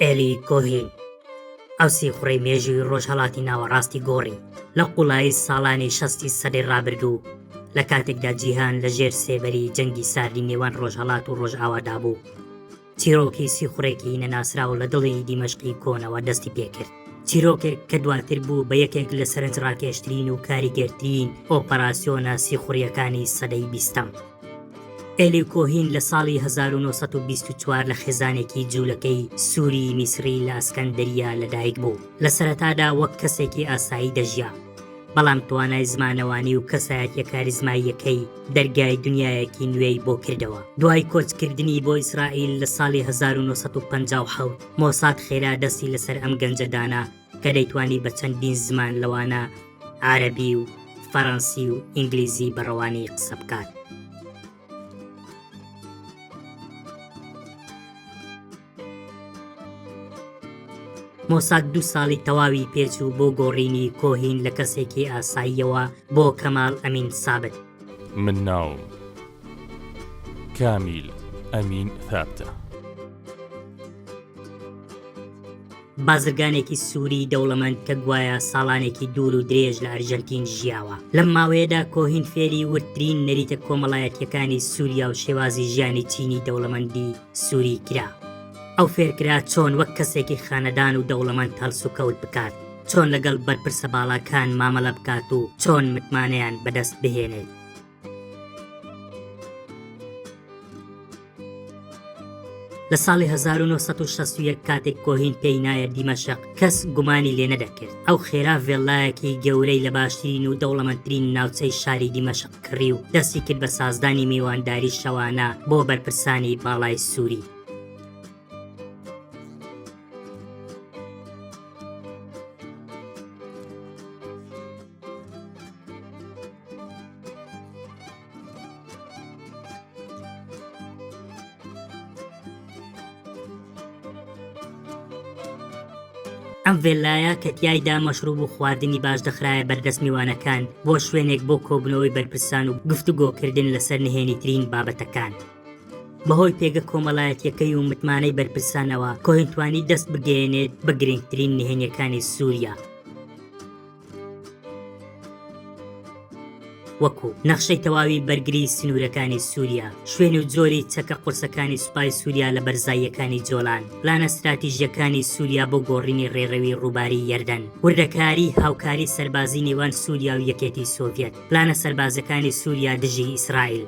ئێلی کۆهین ئەو سیخوڕەی مێژووی ڕۆژهەڵاتی ناوەڕاستی گۆڕی لە قوڵایی ساڵانی 60 سەدەی ڕابردوو لە کاتێکدا جیهان لە ژێر سێبەری جەنگی ساردی نێوان ڕۆژهەڵات و ڕۆژئاوادا بوو. چیرۆکی سیخوڕێکی نەناسراو لە دڵی دیمەشقی کۆنەوە دەستی پێکرد. چیرۆکێک کە دواتر بوو بە یەکێک لە سەرنجڕاکێشترین و کاریگەرترین ئۆپەراسیۆنە سیخوڕیەکانی سەدەی 20ەم. ئێلی کۆهین لە ساڵی 1924 لە خێزانێکی جوولەکەی سووری میسری لە ئەسکەندەریا لەدایک بوو. لە سەرەتادا وەک کەسێکی ئاسایی دەژیا، بەڵام توانای زمانەوانی و کەسایەتیە کاریزماییەکەی دەرگای دنیایەکی نوێی بۆ کردەوە. دوای کۆچکردنی بۆ ئیسرائیل لە ساڵی 1957 مۆساد خێرا دەستی لەسەر ئەم گەنجەدانا کە دەیتوانی بە چەندین زمان لەوانە عەرەبی و فەڕەنسی و ئینگلیزی بەڕەوانی قسە بکات. مۆساد 2 ساڵی تەواوی پێچوو بۆ گۆڕینی کۆهین لە کەسێکی ئاساییەوە بۆ کەمال ئەمین سابت. من ناوم کامیل ئەمین ثابتە. بازرگانێکی سووری دەوڵەمەند کە گوایە ساڵانێکی دوور و درێژ لە ئەرژەنتین ژیاوە. لەم ماوەیەدا کۆهین فێری وردترین نەریتە کۆمەڵایەتیەکانی سووریا و شێوازی ژیانی چینی دەوڵەمەندی سووری کرا. ئەو فێرکرا چۆن وەک کەسێکی خانەدان و دەوڵەمەند هەڵس و کەوت بکات، چۆن لەگەڵ بەرپرسە باڵاکان مامەڵە بکات و چۆن متمانەیان بەدەست بهێنێت. لە ساڵی 1961 کاتێک کۆهین پێی نایە دیمەشق کەس گومانی لێ نەدەکرد. ئەو خێرا ڤێڵایەکی گەورەی لە باشترین و دەوڵەمەندترین ناوچەی شاری دیمەشق کڕی و دەستی کرد بە سازدانی میوانداری شەوانە بۆ بەرپرسانی باڵای سووری. ئەم ڤێلایە کە تیایدا مەشروب و خواردنی باش دەخرایە بەردەست میوانەکان بۆ شوێنێک بۆ کۆبنەوەی بەرپرسان و گفتوگۆکردن لەسەر نهێنیترین بابەتەکان. بەهۆی پێگە کۆمەڵایەتیەکەی و متمانەی بەرپرسانەوە کۆهین توانی دەست بگەێنێت بە گرنگترین نهێنیەکانی سووریا، وەکو نەخشەی تەواوی بەرگری سنوورەکانی سووریا، شوێن و جۆری چەکە قورسەکانی سوپای سووریا لە بەرزاییەکانی جۆلان، پلانە استراتیژیەکانی سووریا بۆ گۆڕینی ڕێڕەوی ڕووباری یەردەن، وردەکاری هاوکاری سەربازی نێوان سووریا و یەکێتی سۆڤێت، پلانە سەربازەکانی سووریا دژی ئیسرائیل.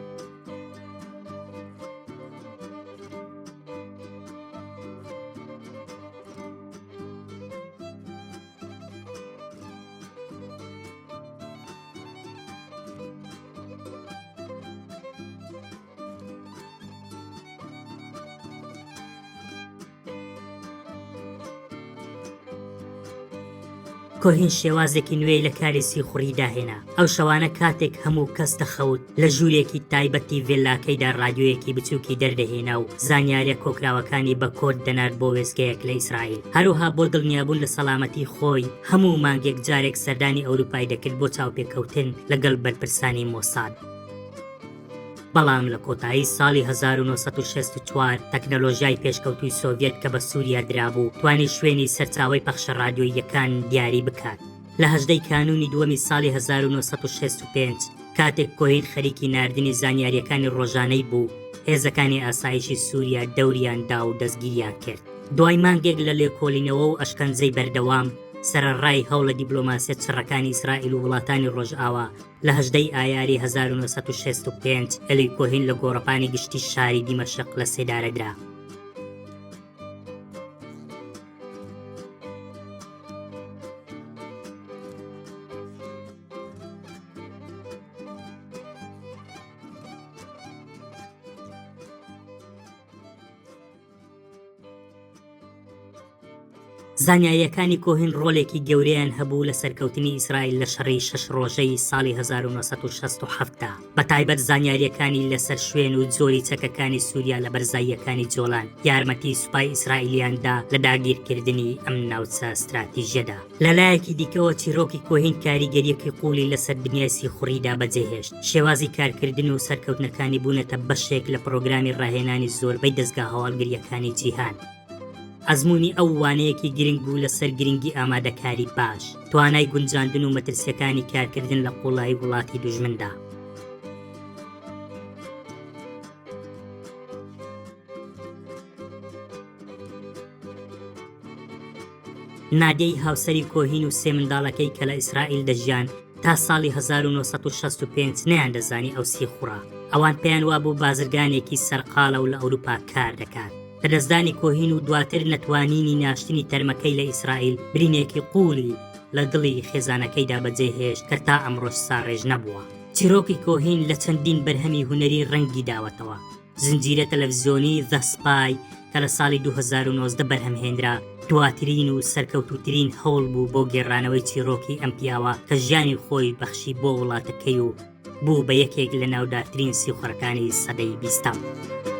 کۆهین شێوازێکی نوێی لە کاری سیخوڕی داهێنا. ئەو شەوانە کاتێک هەموو کەس دەخەوت لە ژوورێکی تایبەتی ڤێلاکەیدا ڕادیۆیەکی بچووکی دەردەهێنا و زانیاریە کۆکراوەکانی بە کۆد دەنارد بۆ وێستگەیەک لە ئیسرائیل. هەروها بۆ دڵنیابوون لە سەلامەتی خۆی هەموو مانگێک جارێک سەردانی ئەوروپای دەکرد بۆ چاوپێکەوتن لەگەڵ بەرپرسانی مۆساد. بەڵام لە کۆتایی ساڵی 1964 تەکنەلۆژیای پێشکەوتوی سۆڤێت کە بە سووریا درابوو توانی شوێنی سەرچاوەی پەخشە ڕادیۆییەکان دیاری بکات. لە 18 کانونی دووەمی ساڵی 1965 کاتێک کۆهین خەریکی ناردنی زانیاریەکانی ڕۆژانەی بوو، هێزەکانی ئاسایشی سووریا دەوریاندا و دەستگیریان کرد. دوای مانگێک لە لێکۆڵینەوە و ئەشکەنجەی بەردەوام، سەرەڕای هەوڵە دیبلۆماسیەت سەرڕەکانی ئیسرائیل و وڵاتانی ڕۆژئاوا لە 18 ئایاری 1965 ئێلی کۆهین لە گۆڕەپانی گشتی شاری دیمەشق لە سێدارەدرا. زانیاریەکانی کۆهین ڕۆڵێکی گەورەیان هەبوو لە سەرکەوتنی ئیسرائیل لە شەڕی 6 ڕۆژەی ساڵی 1967دا، بەتایبەت زانیاریەکانی لەسەر شوێن و جۆری چەکەکانی سووریا لە بەرزاییەکانی جۆلان، یارمەتی سوپای ئیسرائیلیاندا لە داگیرکردنی ئەم ناوچە استراتیژیەدا. لەلایەکی دیکەوە چیرۆکی کۆهین کاریگەریەکی قوڵی لەسەر دنیای سیخوڕیدا بەجێهێشت. شێوازی کارکردن و سەرکەوتنەکانی بوونەتە بەشێک لە پرۆگرامی ڕاهێنانی زۆربەی دەستگا هەواڵگریەکانی جیهان. ئەزمموی ئەو وانەیەکی گرنگ بوو لەسەر گرنگی ئامادەکاری باش، توانای گونجاندن و مەترسیەکانی کارکردن لە قوڵایی وڵاتی دوژمندا. نادیەی هاوسەری کۆهین و سێ منداڵەکەی کە لە ئیسرائیل دەژیان تا ساڵی 1965 نەیان دەزانی ئەو سی خوڕە. ئەوان پێیان وابوو بازرگانێکی سەرقاڵە و لە ئەوروپا کار دەکات. لەدەستدانی کۆهین و دواتر نەتوانینی ناشتنی تەرمەکەی لە ئیسرائیل برینێکی قوڵی لە دڵی خێزانەکەیدا بەجێهێشت کە تا ئەمڕۆژ ساڕێژ نەبووە. چیرۆکی کۆهین لە چەندین بەرهەمی هونەری ڕەنگی داوەتەوە. زنجیرە تەلەڤیزیۆنی The Spy کە لە ساڵی 2019 بەرهەمهێنرا دواترین و سەرکەوتوترین هەوڵ بوو بۆ گێڕانەوەی چیرۆکی ئەم پیاوە کە ژیانی خۆی بەخشی بۆ وڵاتەکەی و بوو بە یەکێک لە ناودارترین سیخوڕەکانی سەدەی 20.